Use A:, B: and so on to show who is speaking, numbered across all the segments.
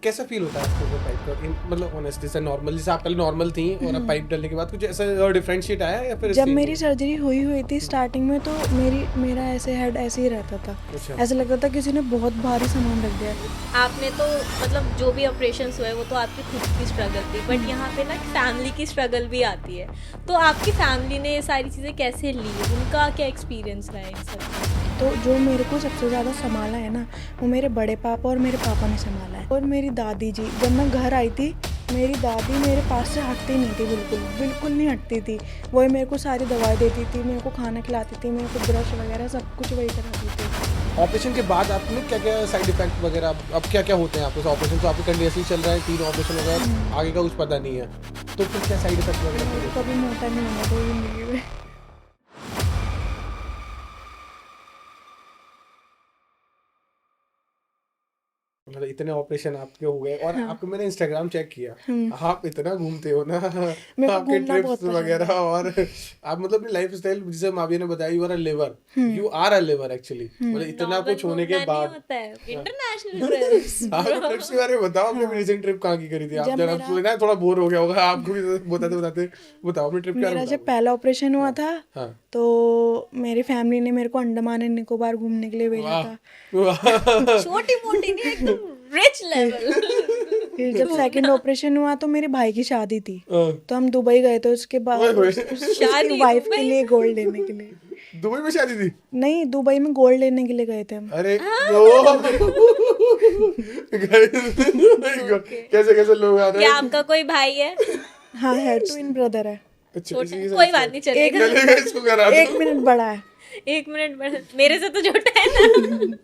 A: कैसा फील होता है आपको पाइप का? मतलब ऑनेस्टली से नॉर्मल, जैसे आप पहले नॉर्मल थी और अब पाइप डालने के बाद कुछ ऐसा डिफरेंशिएट आया या फिर
B: जब मेरी सर्जरी हुई थी स्टार्टिंग में, तो मेरा ऐसे हेड ऐसे ही रहता था।
A: अच्छा।
B: ऐसा लगता था किसी ने बहुत भारी सामान रख दिया है।
C: आपने तो मतलब जो भी ऑपरेशन हुए वो तो आपकी खुद की स्ट्रगल थी, बट यहाँ पे ना फैमिली की स्ट्रगल भी आती है। तो आपकी फैमिली ने ये सारी चीज़ें कैसे ली, उनका क्या एक्सपीरियंस रहा है इन सब?
B: तो जो मेरे को सबसे ज़्यादा संभाला है ना, वो मेरे बड़े पापा और मेरे पापा ने संभाला है। और मेरी दादी जी, जब मैं घर आई थी, मेरी दादी मेरे पास से हटती नहीं थी, बिल्कुल नहीं हटती थी। वही मेरे को सारी दवाई देती थी, मेरे को खाना खिलाती थी, मेरे को ब्रश वगैरह सब कुछ वही कराती थी।
A: ऑपरेशन के बाद आपने क्या क्या साइड इफेक्ट वगैरह अब क्या क्या होते हैं आपको? ऑपरेशन तो आपके कंटिन्यूसली चल रहा है, 3 ऑपरेशन वगैरह, आगे का कुछ पता नहीं है, तो फिर क्या साइड इफेक्ट वगैरह
B: मेरे को कभी मोटा नहीं होना था जिंदगी में।
A: मतलब इतने ऑपरेशन आपके हो गए और आपको मैंने इंस्टाग्राम चेक किया, आप इतना घूमते हो ना,
B: मेरे को
A: आपके
B: घूमना बहुत
A: ट्रिप्स
B: पसंद
A: वगैरह, और आप मतलब अपनी लाइफ स्टाइल, जिसे माविया ने बताया, you are a liver actually, मतलब इतना कुछ होने के बाद
C: इंटरनेशनल ट्रिप्स।
A: आप ट्रिप्स के बारे में बताओ। आपने रिसेंट ट्रिप कहाँ की करी थी? आप जरा ना थोड़ा बोर हो गया होगा आपको भी बताते बताओ अपनी ट्रिप क्या
B: मेरा
A: रहा।
B: जब पहला ऑपरेशन हुआ था,
A: हाँ।
B: तो मेरी फैमिली ने मेरे को अंडमान एंड निकोबार घूमने के लिए भेजा था।
C: छोटी मोटी नहीं, एकदम रिच लेवल।
B: फिर जब सेकंड ऑपरेशन हुआ तो मेरे भाई की शादी थी, तो हम दुबई गए थे उसके बाद उसकी वाइफ के लिए गोल्ड लेने के लिए।
A: दुबई में शादी थी?
B: नहीं, दुबई में गोल्ड लेने के लिए गए थे हम।
A: अरे कैसे कैसे लोग आ रहे
C: क्या
A: हैं?
C: आपका कोई भाई है?
B: हाँ है, ट्विन ब्रदर है।
C: छोटे, कोई बात नहीं, चलेगा।
A: चलेगा, इसको करा दो।
B: 1 मिनट बड़ा है।
C: 1 मिनट मेरे से तो छोटा है ना।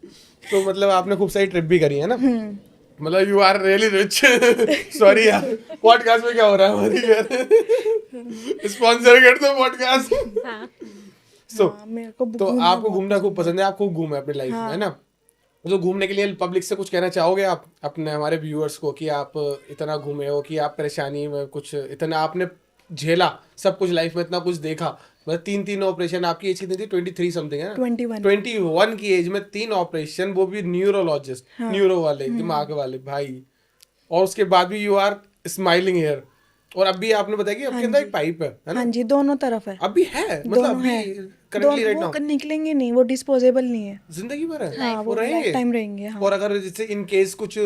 A: तो मतलब आपने खूब सारी ट्रिप भी करी है ना? मतलब you are really rich. Sorry यार, पॉडकास्ट में क्या हो रहा है हमारी यार? स्पॉन्सर कर दो पॉडकास्ट।
C: हाँ।
B: मेरे को
A: तो आपको घूमना खूब पसंद है, आप खूब घूमे अपनी लाइफ में, है ना? तो घूमने के लिए पब्लिक से कुछ कहना चाहोगे आप अपने हमारे व्यूअर्स को, कि आप इतना घूमे हो, कि आप परेशानी में कुछ इतना आपने झेला, सब कुछ लाइफ में इतना कुछ देखा, मतलब 3 ऑपरेशन, आपकी एज कितनी थी? 23 समथिंग है ना? 21 की एज में 3 ऑपरेशन, वो भी न्यूरोलॉजिस्ट, न्यूरो वाले, दिमाग वाले भाई, और उसके बाद भी यू आर स्माइलिंग हेयर। और अभी आपने बताया कि आपके अंदर एक पाइप है ना?
B: हाँ जी, दोनों तरफ है।
A: अभी है, मतलब अभी करंटली राइट नाउ
B: वो निकलेंगे नहीं, वो डिस्पोजेबल नहीं है,
A: जिंदगी भर है?
B: हाँ, वो लाइफ टाइम रहेंगे। हाँ।
A: और अगर जैसे इन केस कुछ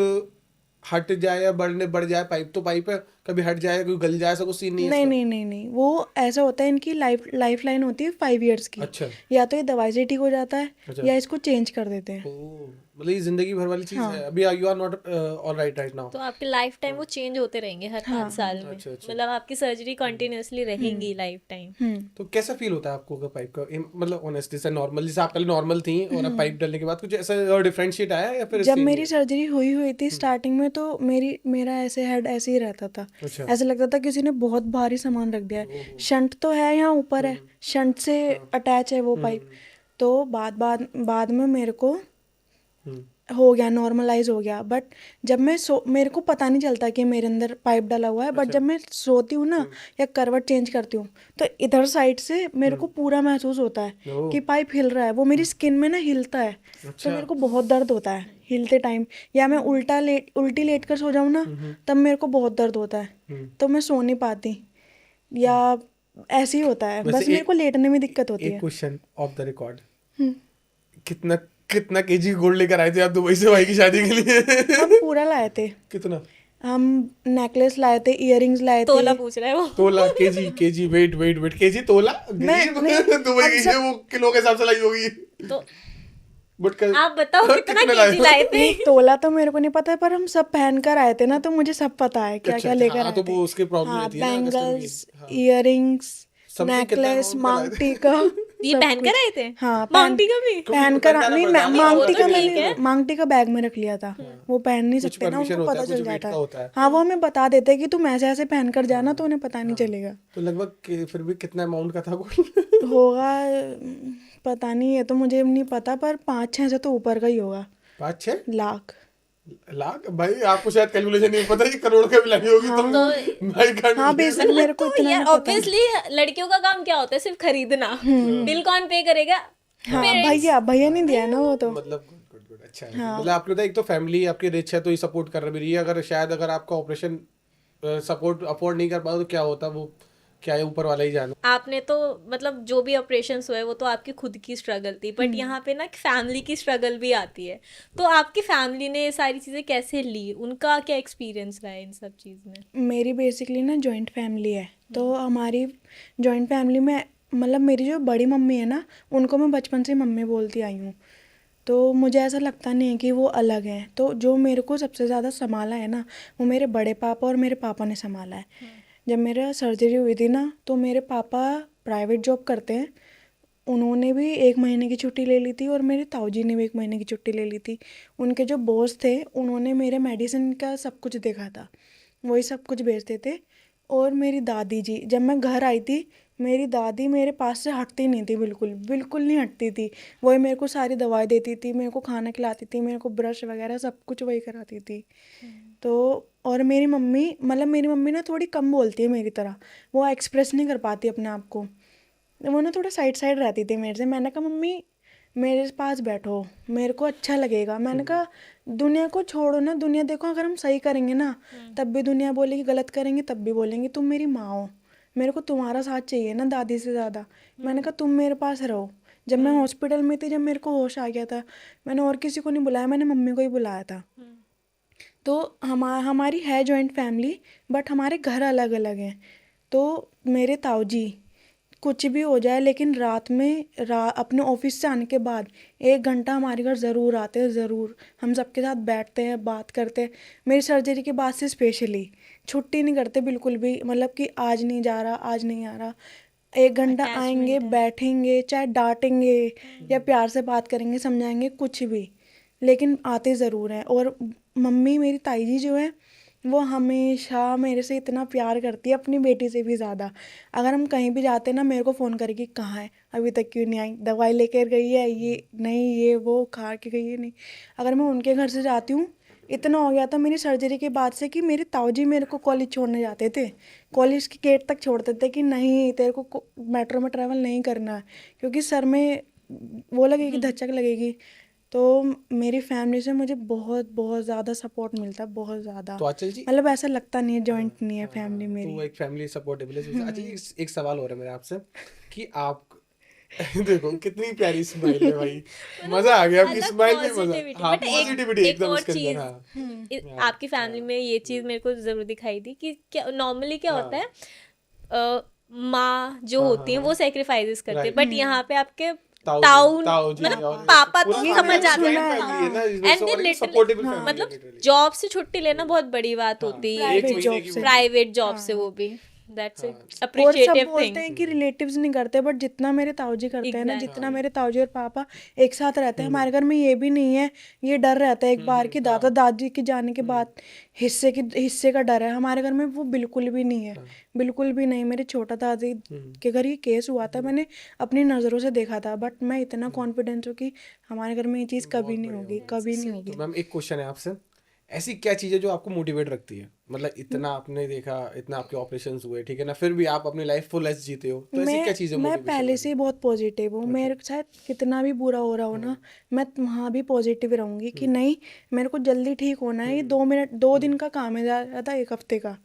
A: हट जाए या बढ़ जाए पाइप, तो पाइप है, कभी हट जाए, कोई गल जाए, ऐसा कुछ सीन नहीं है इसका?
B: नहीं, वो ऐसा होता है, इनकी लाइफ लाइन होती है 5 इयर्स की।
A: अच्छा।
B: या तो ये दवाई से ठीक हो जाता है,
A: अच्छा।
B: या इसको चेंज कर देते हैं।
A: ओह, मतलब ये जिंदगी भर वाली चीज है। अभी you are not all right now.
C: तो आपके लाइफ टाइम वो चेंज होते रहेंगे हर 5 साल में।
A: अच्छा।
C: मतलब आपकी सर्जरी कंटिन्यूअसली रहेंगी लाइफ टाइम।
A: तो कैसा फील होता है आपको पाइप का? मतलब ऑनेस्टली से नॉर्मल, जैसे आप पहले नॉर्मल थी और अब पाइप डालने के बाद कुछ ऐसा डिफरेंशिएट आया या फिर
B: जब मेरी सर्जरी हुई थी स्टार्टिंग में, तो मेरा ऐसे हेड ऐसे ही रहता था।
A: अच्छा।
B: ऐसा लगता था किसी ने बहुत भारी सामान रख दिया है। शंट तो है यहाँ ऊपर है, शंट से अटैच है वो पाइप। तो बाद में मेरे को हो गया, नॉर्मलाइज हो गया। बट जब मैं मेरे को पता नहीं चलता कि मेरे अंदर पाइप डाला हुआ है। बट जब मैं सोती हूँ ना, या करवट चेंज करती हूँ, तो इधर साइड से मेरे को पूरा महसूस होता है कि पाइप हिल रहा है। वो मेरी स्किन में ना हिलता है। तो मेरे को बहुत दर्द होता है हिलते टाइम। या मैं उल्टी लेट कर सो जाऊँ ना, तब मेरे को बहुत दर्द होता है, तो मैं सो नहीं पाती, या ऐसे ही होता है। बस मेरे को लेटने में दिक्कत होती है।
A: एक क्वेश्चन ऑफ द रिकॉर्ड, कितना केजी गोल्ड लेकर आए थे आप दुबई से भाई की शादी के लिए?
B: हम पूरा लाए थे।
A: कितना?
B: हम नेकलेस लाए थे, इयररिंग्स लाए थे।
C: तोला पूछ रहा है वो।
A: तोला, केजी, वेट, केजी, तोला? दुबई गई है, वो किलो के हिसाब से लाई होगी।
C: तो
A: बट
C: आप बताओ कितना केजी लाए थे?
B: तोला तो मेरे को नहीं पता है, पर हम सब पहन कर आए थे ना, तो मुझे सब पता है क्या क्या लेकर आए
A: तो
B: थे।
A: वो उसके प्रॉब्लम रहती है ना,
B: बैंगल्स, इयररिंग्स, नेकलेस, मांगटी का।
C: ये पहन कर आए थे?
B: हाँ,
C: मांगटी का भी
B: पहन कर नहीं, मांगटी का
C: ठीक
B: मैंने मांगटी का बैग में रख लिया था। वो पहन नहीं सकते ना, उनको पता चल जाता है। हाँ, वो हमें बता देते हैं कि तुम ऐसे ऐसे पहन कर जाना, तो उन्हें पता नहीं चलेगा।
A: तो लगभग फिर भी कितना अमाउंट का था गोल्ड?
B: होगा, पता नहीं है, तो मुझे नहीं पता, पर 5-6 से तो ऊपर का ही होगा।
A: 5-6
B: लाख
A: भाई, आपको शायद कैलकुलेशन नहीं पता कि करोड़ का भी लगी होगी। तो भाई
B: हाँ, बेसिक मेरे को इतना
C: यार
B: नहीं पता।
C: ऑब्वियसली लड़कियों का काम क्या होता है? सिर्फ खरीदना। बिल कौन पे करेगा?
B: हाँ, भैया नहीं दिया ना वो तो।
A: मतलब गुड। अच्छा
B: हाँ।
A: मतलब आपने बताया एक तो फैमिली आपकी रिच है तो ये सपोर्ट कर रही है, अगर शायद अगर आपका ऑपरेशन सपोर्ट अफोर्ड नहीं कर पाता तो क्या होता, वो क्या है ऊपर वाला ही जाने।
C: आपने तो मतलब जो भी ऑपरेशंस हुए वो तो आपकी खुद की स्ट्रगल थी, बट यहाँ पे ना फैमिली की स्ट्रगल भी आती है। तो आपकी फैमिली ने ये सारी चीज़ें कैसे ली, उनका क्या एक्सपीरियंस रहा है इन सब चीज़ में?
B: मेरी बेसिकली ना जॉइंट फैमिली है, तो हमारी जॉइंट फैमिली में मतलब मेरी जो बड़ी मम्मी है ना, उनको मैं बचपन से मम्मी बोलती आई हूँ। तो मुझे ऐसा लगता नहीं है कि वो अलग हैं। तो जो मेरे को सबसे ज़्यादा संभाला है ना, वो मेरे बड़े पापा और मेरे पापा ने संभाला है। जब मेरा सर्जरी हुई थी ना, तो मेरे पापा प्राइवेट जॉब करते हैं, उन्होंने भी 1 महीने की छुट्टी ले ली थी और मेरे ताऊजी ने भी 1 महीने की छुट्टी ले ली थी। उनके जो बॉस थे, उन्होंने मेरे मेडिसिन का सब कुछ देखा था, वही सब कुछ बेचते थे। और मेरी दादी जी, जब मैं घर आई थी, मेरी दादी मेरे पास से हटती नहीं थी, बिल्कुल बिल्कुल नहीं हटती थी। वही मेरे को सारी दवाई देती थी, मेरे को खाना खिलाती थी, मेरे को ब्रश वगैरह सब कुछ वही कराती थी। तो और मेरी मम्मी, मतलब मेरी मम्मी ना थोड़ी कम बोलती है मेरी तरह, वो एक्सप्रेस नहीं कर पाती अपने आप को, वो ना थोड़ा साइड साइड रहती थी मेरे से। मैंने कहा मम्मी मेरे पास बैठो, मेरे को अच्छा लगेगा। मैंने कहा दुनिया को छोड़ो ना, दुनिया देखो अगर हम सही करेंगे ना तब भी दुनिया बोलेगी, गलत करेंगे तब भी बोलेंगे। तुम मेरी माँ हो, मेरे को तुम्हारा साथ चाहिए ना दादी से ज़्यादा। मैंने कहा तुम मेरे पास रहो। जब मैं हॉस्पिटल में थी, जब मेरे को होश आ गया था, मैंने और किसी को नहीं बुलाया, मैंने मम्मी को ही बुलाया था। तो हमारी है जॉइंट फैमिली, बट हमारे घर अलग अलग हैं। तो मेरे ताऊजी कुछ भी हो जाए, लेकिन रात में अपने ऑफिस से आने के बाद 1 घंटा हमारे घर ज़रूर आते हैं, ज़रूर। हम सबके साथ बैठते हैं, बात करते हैं। मेरी सर्जरी के बाद से स्पेशली छुट्टी नहीं करते बिल्कुल भी, मतलब कि आज नहीं जा रहा, आज नहीं आ रहा। 1 घंटा आएंगे, बैठेंगे, चाहे डांटेंगे या प्यार से बात करेंगे, समझाएंगे, कुछ भी, लेकिन आते ज़रूर हैं। और मम्मी, मेरी ताई जी जो है, वो हमेशा मेरे से इतना प्यार करती है, अपनी बेटी से भी ज़्यादा। अगर हम कहीं भी जाते हैं ना, मेरे को फ़ोन करेगी, कहाँ है, अभी तक क्यों नहीं आई, दवाई लेकर गई है, ये नहीं, ये वो खा के गई है नहीं। अगर मैं उनके घर से जाती हूँ, इतना हो गया था मेरी सर्जरी के बाद से कि मेरे ताऊजी मेरे को कॉलेज छोड़ने जाते थे, कॉलेज के गेट तक छोड़ते थे कि नहीं तेरे को मेट्रो में ट्रैवल नहीं करना है, क्योंकि सर में वो लगेगी, धचक लगेगी। तो मेरी फैमिली से मुझे बहुत बहुत ज़्यादा सपोर्ट मिलता है, बहुत ज़्यादा।
A: तो आंचल जी,
B: मतलब ऐसा लगता नहीं है जॉइंट नहीं है फैमिली
A: तो
B: मेरी।
A: वो एक फैमिली सपोर्टेबल है। अच्छा जी, एक सवाल हो रहा है मेरा आपसे कि आप देखो कितनी प्यारी स्माइल है भाई, मजा आ गया आपकी
C: अलग
A: स्माइल में, मजा।
C: पॉजिटिविटी।
A: हाँ,
C: बट
A: पॉजिटिविटी
C: एक
A: एकदम
C: और
A: इसके
C: चीज
A: अंदर। हाँ
C: आपकी फैमिली में ये चीज मेरे को जरूर दिखाई दी कि क्या नॉर्मली क्या होता है, माँ जो होती हैं वो सेक्रीफाइसेस करती है, बट यहाँ पे आपके ताऊ मतलब पापा तो समझ जाते हैं, एंड दे लिटरली मतलब जॉब से छुट्टी लेना बहुत बड़ी बात होती है,
B: प्राइवेट जॉब से।
C: प्राइवेट जॉब से, वो भी दैट्स
A: हाँ।
B: और सब
C: अप्रिशिएटिव
B: बोलते
C: थिंग।
B: हैं कि रिलेटिव्स नहीं करते, बट जितना मेरे ताऊजी करते हैं ना,
C: Exactly.
B: जितना मेरे ताऊजी और पापा एक साथ रहते हैं, हमारे घर में ये भी नहीं है, ये डर रहता है एक बार कि दादा दादी के जाने के बाद हिस्से का डर है। हमारे घर में वो बिल्कुल भी नहीं है, बिल्कुल भी नहीं। मेरे छोटा दादी के घर ये केस हुआ था, मैंने अपनी नज़रों से देखा था, बट मैं इतना कॉन्फिडेंस हूँ कि हमारे घर में ये चीज़ कभी नहीं होगी, कभी नहीं होगी।
A: तो मैम एक क्वेश्चन है आपसे, ऐसी क्या चीज़ है जो आपको मोटिवेट रखती है, मतलब इतना आपने देखा, इतना आपके ऑपरेशंस हुए, ठीक है ना, फिर भी आप अपनी लाइफ फुल ऐसे जीते हो, तो ऐसी क्या चीज़ें
B: मैं
A: मोटिवेशन
B: पहले से ही बहुत पॉजिटिव हूँ। मेरे साथ कितना भी बुरा हो रहा हो ना, मैं वहाँ भी पॉजिटिव रहूँगी कि नहीं, मेरे को जल्दी ठीक होना है। ये 2 दिन का काम है, ज़्यादा 1 हफ्ते का।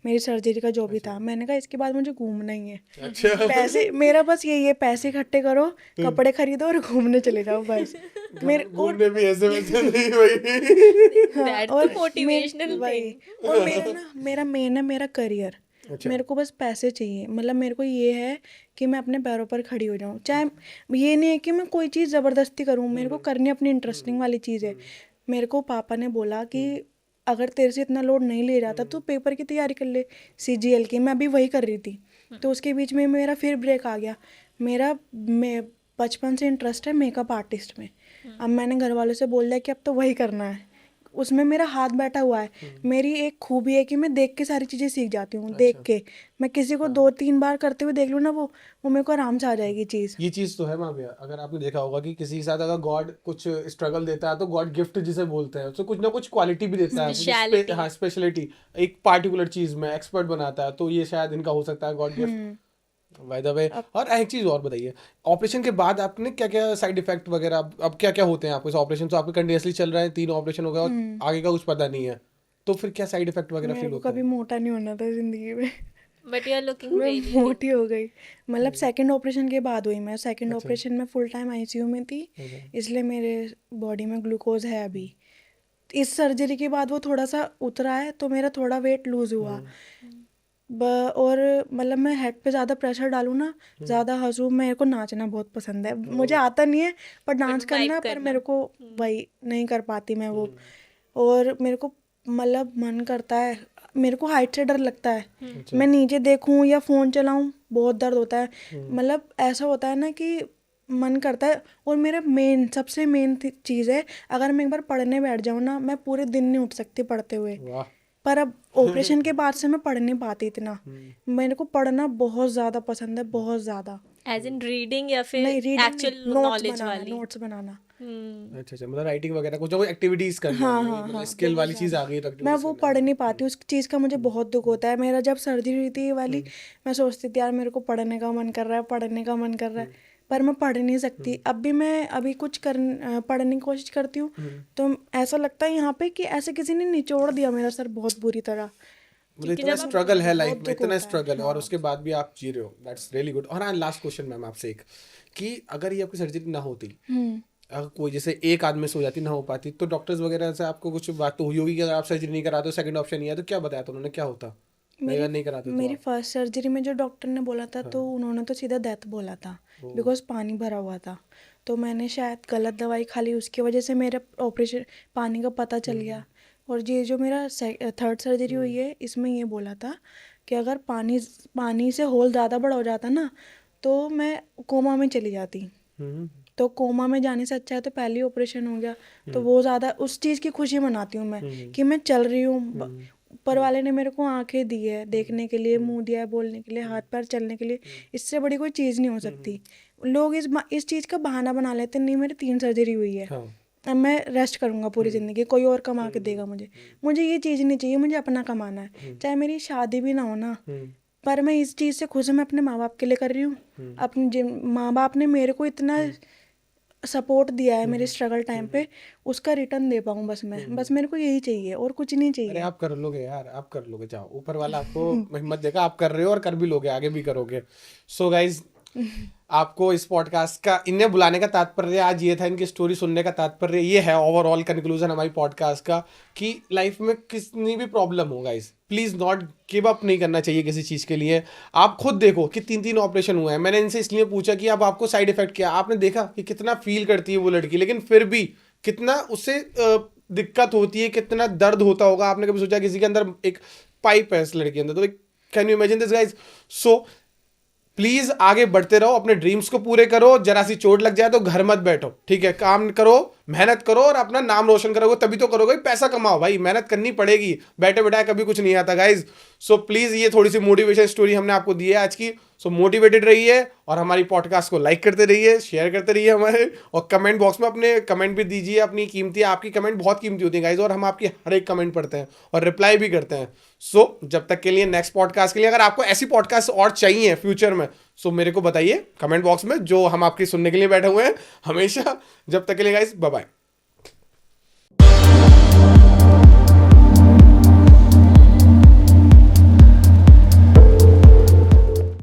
B: मेरी सर्जरी का जो भी था, मैंने कहा इसके बाद मुझे घूमना ही है।
A: अच्छा
B: पैसे मेरा बस यही है, पैसे इकट्ठे करो, कपड़े खरीदो और घूमने चले जाओ बस। मेरे
A: घूमने भी ऐसे वैसे नहीं भाई।
C: That's the motivational thing.
B: और मेरा मेन है मेरा करियर। मेरे को बस पैसे चाहिए, मतलब मेरे को ये है कि मैं अपने पैरों पर खड़ी हो जाऊँ। चाहे ये नहीं है कि मैं कोई चीज़ ज़बरदस्ती करूँ, मेरे को करनी अपनी इंटरेस्टिंग वाली चीज़ है। मेरे को पापा ने बोला कि अगर तेरे से इतना लोड नहीं ले जाता तो पेपर की तैयारी कर ले, CGL की। मैं अभी वही कर रही थी, तो उसके बीच में मेरा फिर ब्रेक आ गया। मैं बचपन से इंटरेस्ट है मेकअप आर्टिस्ट में। अब मैंने घर वालों से बोल दिया कि अब तो वही करना है, उसमें मेरा हाथ बैठा हुआ है। मेरी एक खूबी है कि मैं देख के सारी चीज़ें सीख जाती हूँ। देख के मैं किसी को 2-3 बार करते हुए देख लूँ ना, वो मेरे को आराम से आ जाएगी चीज़।
A: ये चीज़ तो है माँ भैया, अगर आपने देखा होगा कि किसी के साथ अगर गॉड कुछ स्ट्रगल देता है तो गॉड गिफ्ट जिसे बोलते हैं, तो कुछ ना कुछ क्वालिटी भी देता है, हाँ स्पेशलिटी, एक पार्टिकुलर चीज़ में एक्सपर्ट बनाता है, तो ये शायद इनका हो सकता है God gift. By the way. और एक चीज और बताइए, ऑपरेशन के बाद आपने क्या क्या साइड इफेक्ट वगैरह अब क्या क्या होते हैं आपको? इस ऑपरेशन तो आपके कंटिन्यूसली चल रहा है, 3 ऑपरेशन हो गया और आगे का कुछ पता नहीं है, तो फिर क्या साइड इफेक्ट वगैरह
B: मेरे
A: फील
B: को
A: होता
B: कभी
A: है?
B: मोटा नहीं होना था जिंदगी में।
C: बट यू आर लुकिंग
B: मैं
C: रियली
B: मोटी हो गई, मतलब सेकंड ऑपरेशन के बाद हुई। मैं सेकंड
A: अच्छा।
B: ऑपरेशन में फुल टाइम आईसीयू में थी, इसलिए मेरे बॉडी में ग्लूकोज है अभी। इस सर्जरी के बाद वो थोड़ा सा उतरा है, तो मेरा थोड़ा वेट लूज हुआ। और मतलब मैं हेड पे ज़्यादा प्रेशर डालूँ ना, ज़्यादा हंसूँ, मेरे को नाचना बहुत पसंद है। मुझे आता नहीं है पर डांस करना, पर मेरे को वही नहीं कर पाती मैं वो। और मेरे को मतलब मन करता है, मेरे को हाइट से डर लगता है। मैं नीचे देखूं या फ़ोन चलाऊं बहुत दर्द होता है। मतलब ऐसा होता है ना कि मन करता है। और मेरा सबसे मेन चीज़ है, अगर मैं एक बार पढ़ने बैठ जाऊँ ना, मैं पूरे दिन नहीं उठ सकती पढ़ते हुए।
A: वाह।
B: पर अब ऑपरेशन के बाद से मैं पढ़ नहीं पाती इतना। मेरे को पढ़ना बहुत ज़्यादा पसंद है, बहुत ज़्यादा।
C: एज इन रीडिंग या फिर
B: नहीं, रीडिंग
C: एक्चुअल
B: नोट्स
C: नॉलेज
B: बनाना,
C: वाली?
B: नोट्स बनाना।
A: अच्छा अच्छा, मतलब राइटिंग वगैरह कुछ एक्टिविटीज करना,
B: हाँ
A: मतलब
B: हाँ,
A: स्किल
B: बहुत
A: वाली चीज
B: ज़्यादा।
A: आ गई तो
B: मैं
A: activities
B: वो
A: करना
B: पढ़
A: है।
B: नहीं पाती, उस चीज़ का मुझे बहुत दुख होता है। मेरा जब सर्जरी हुई थी ये वाली, मैं सोचती थी यार मेरे को पढ़ने का मन कर रहा है, पढ़ने का मन कर रहा है, पर मैं पढ़ नहीं सकती। मैं अभी कुछ पढ़ने की कोशिश करती हूँ, तो ऐसा लगता है यहाँ पे कि ऐसे किसी ने निचोड़ दिया मेरा सर बहुत बुरी तरह।
A: मतलब इतना स्ट्रगल है लाइफ में, इतना स्ट्रगल है और उसके बाद भी आप जी रहे हो, दैट्स रियली गुड। और हाँ, लास्ट क्वेश्चन मैम आपसे एक, कि अगर ये आपकी सर्जरी ना होती, अगर कोई जैसे एक आदमी से हो जाती, ना हो पाती, तो डॉक्टर्स वगैरह से आपको कुछ बात तो हुई होगी कि अगर आप सर्जरी नहीं कराते, सेकंड ऑप्शन नहीं है, तो क्या बताया था उन्होंने, क्या होता अगर नहीं कराते तो
B: मेरी
A: आप?
B: फर्स्ट सर्जरी में जो डॉक्टर ने बोला था, तो उन्होंने तो सीधा डेथ बोला था, बिकॉज पानी भरा हुआ था। तो मैंने शायद गलत दवाई खा ली, उसकी वजह से मेरा ऑपरेशन पानी का पता चल गया। और ये जो मेरा थर्ड सर्जरी हुई है, इसमें ये बोला था कि अगर पानी से होल ज़्यादा बड़ा हो जाता ना, तो मैं कोमा में चली जाती। तो कोमा में जाने से अच्छा है तो पहले ही ऑपरेशन हो गया। तो वो ज़्यादा उस चीज़ की खुशी मनाती हूँ मैं, कि मैं चल रही हूँ। ऊपर वाले ने मेरे को आंखें दी है देखने के लिए, मुंह दिया है बोलने के लिए, हाथ पैर चलने के लिए। इससे बड़ी कोई चीज़ नहीं हो सकती। लोग इस चीज़ का बहाना बना लेते, नहीं मेरी 3 सर्जरी हुई है, अब मैं रेस्ट करूँगा पूरी ज़िंदगी, कोई और कमा के देगा मुझे। मुझे ये चीज़ नहीं चाहिए, मुझे अपना कमाना है, चाहे मेरी शादी भी ना हो ना, पर मैं इस चीज़ से खुश हूँ। मैं अपने माँ बाप के लिए कर रही हूँ। अपने माँ बाप ने मेरे को इतना सपोर्ट दिया है मेरे स्ट्रगल टाइम पे, उसका रिटर्न दे पाऊँ बस मैं। बस मेरे को यही चाहिए और कुछ नहीं
A: अरे
B: चाहिए।
A: आप कर लोगे यार, आप कर लोगे, जाओ, ऊपर वाला आपको हिम्मत देगा, आप कर रहे हो और कर भी लोगे, आगे भी करोगे। सो गाइज, आपको इस पॉडकास्ट का, इन्हें बुलाने का तात्पर्य आज ये था, इनकी स्टोरी सुनने का तात्पर्य ये है, ओवरऑल कंक्लूजन हमारी पॉडकास्ट का, कि लाइफ में कितनी भी प्रॉब्लम हो guys, please not give up नहीं करना चाहिए किसी चीज के लिए। आप खुद देखो कि 3 ऑपरेशन हुए हैं। मैंने इनसे इसलिए पूछा कि अब आपको साइड इफेक्ट क्या, आपने देखा कि कितना फील करती है वो लड़की, लेकिन फिर भी कितना उससे दिक्कत होती है, कितना दर्द होता होगा। आपने कभी सोचा किसी के अंदर एक पाइप है इस लड़की के अंदर, तो can you imagine this guys? So please आगे बढ़ते रहो, अपने ड्रीम्स को पूरे करो। जरा सी चोट लग जाए तो घर मत बैठो, ठीक है, काम करो, मेहनत करो और अपना नाम रोशन करोगे तभी तो करोगे, पैसा कमाओ भाई, मेहनत करनी पड़ेगी, बैठे बैठाए कभी कुछ नहीं आता गाइज। सो प्लीज, ये थोड़ी सी मोटिवेशन स्टोरी हमने आपको दी है आज की। सो मोटिवेटेड रहिए और हमारी पॉडकास्ट को लाइक करते रहिए, शेयर करते रहिए हमारे, और कमेंट बॉक्स में अपने कमेंट भी दीजिए अपनी कीमती, आपकी कमेंट बहुत कीमती होती है गाइज, और हम आपकी हर एक कमेंट पढ़ते हैं और रिप्लाई भी करते हैं। सो जब तक के लिए, नेक्स्ट पॉडकास्ट के लिए, अगर आपको ऐसी पॉडकास्ट और चाहिए फ्यूचर में, सो मेरे को बताइए कमेंट बॉक्स में, जो हम आपकी सुनने के लिए बैठे हुए हैं हमेशा। जब तक के लिए गाइज, बाय बाय।